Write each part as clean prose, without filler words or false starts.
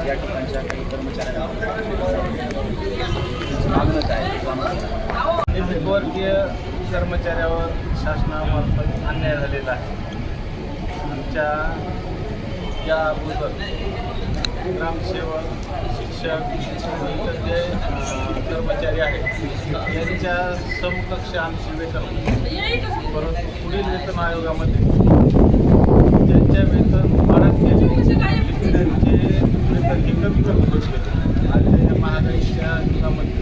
या ठिकाणच्या काही कर्मचाऱ्यांना मागणं आहे. विभागीय कर्मचाऱ्यावर शासनामार्फत अन्याय झालेला आहे. आमच्या या अगोदर ग्रामसेवक, शिक्षक, इतर जे कर्मचारी आहेत यांच्या समकक्ष आमची वेतन, परंतु पुढील वेतन आयोगामध्ये ज्यांच्या वेतन वाढत गेले त्यांचे वेतन हे कमी कमी होत गेले. आणि महागाईच्या युगामध्ये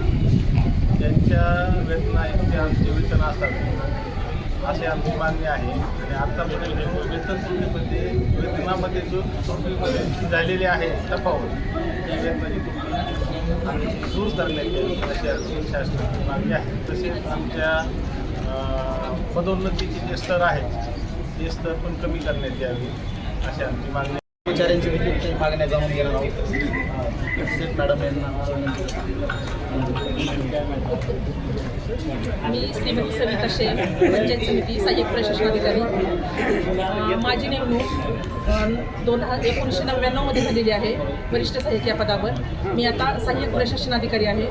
ज्यांच्या वेतना इतके आमचे वेतन असावे अशी आमची मागणी आहे. आणि आत्तापर्यंत वेतन त्रुटीमध्ये वेतनामध्ये जो त्रुटीमध्ये झालेली आहे तफावत ही वेतनाची त्रुटी आम्ही दूर करण्यात यावी अशी आमची शासनाची मागणी आहे. तसेच आमच्या पदोन्नतीचे जे स्तर आहेत ते स्तर पण कमी करण्यात यावी अशी आमची मागणी आहे. कर्मचाऱ्यांच्या देखील काही मागण्या जाणून घेणार आहोत. मॅडम यांना मी श्रीमती सविता शेख, पंचायत समिती सहाय्यक प्रशासनाधिकारी. माझी नेमणूक 1999 मध्ये झालेली आहे वरिष्ठ सहाय्यक या पदावर. मी आता सहाय्यक प्रशासनाधिकारी आहे.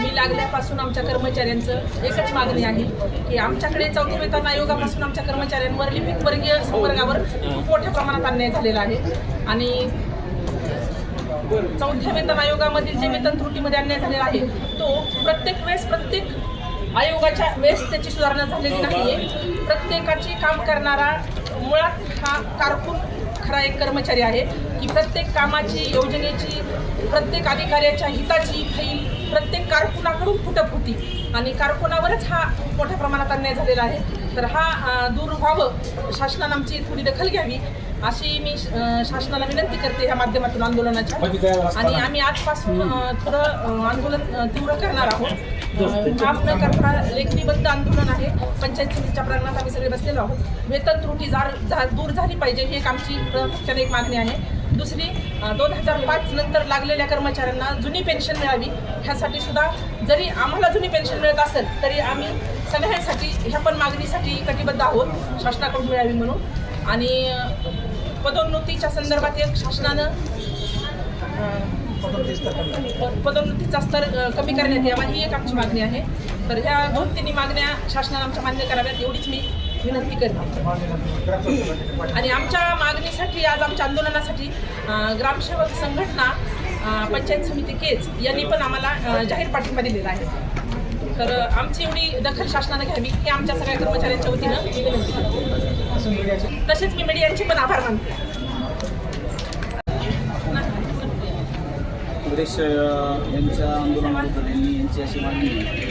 मी लागल्यापासून आमच्या कर्मचाऱ्यांचं एकच मागणी आहे की आमच्याकडे चौथ्या वेतन आयोगापासून आमच्या कर्मचाऱ्यांवर लिपिक वर्गीय संवर्गावर खूप मोठ्या प्रमाणात अन्याय झालेला आहे. आणि चौथ्या वेतन आयोगामधील जे वेतन त्रुटीमध्ये अन्याय झालेला आहे तो प्रत्येक वेळेस प्रत्येक आयोगाच्या वेळेस त्याची सुधारणा झालेली नाही आहे. प्रत्येकाची काम करणारा मुळात हा कारकून खरा एक कर्मचारी आहे की प्रत्येक कामाची, योजनेची, प्रत्येक अधिकाऱ्याच्या हिताची फाईल प्रत्येक कारकुनाकडून फुटत होती आणि कारकुनावरच हा मोठ्या प्रमाणात अन्याय झालेला आहे. तर हा दूर व्हावं, शासनानं आमची थोडी दखल घ्यावी अशी मी शासनाला विनंती करते ह्या माध्यमातून आंदोलनाच्या. आणि आम्ही आजपासून थोडं आंदोलन तीव्र करणार आहोत. माफ न करता लेखणीबद्ध आंदोलन आहे. पंचायत समितीच्या प्रांगणात आम्ही सगळे बसलेलो आहोत. वेतन त्रुटी दूर झाली पाहिजे ही एक आमची प्रामुख्याने एक मागणी आहे. दुसरी, 2005 नंतर लागलेल्या कर्मचाऱ्यांना जुनी पेन्शन मिळावी ह्यासाठी सुद्धा, जरी आम्हाला जुनी पेन्शन मिळत असेल तरी आम्ही सगळ्यांसाठी ह्या पण मागणीसाठी कटिबद्ध आहोत शासनाकडून मिळावी म्हणून. आणि पदोन्नतीच्या संदर्भात एक शासनानं पदोन्नतीचा स्तर कमी करण्यात यावा ही एक आमची मागणी आहे. तर ह्या 2-3 मागण्या शासनाने आमच्या मान्य कराव्यात एवढीच मी विनंती करते. आणि आमच्या मागणीसाठी, आज आमच्या आंदोलनासाठी ग्रामसेवक संघटना, पंचायत समिती केज यांनी पण आम्हाला जाहीर पाठिंबा दिलेला आहे. तर आमची एवढी दखल शासनाने घ्यावी ही आमच्या सगळ्या कर्मचाऱ्यांच्या वतीनं विनंती करते. तसेच मी मीडियांचे पण आभार मानते. सुरेश यांच्या आंदोलनाबद्दल यांची अशी मागणी आहे.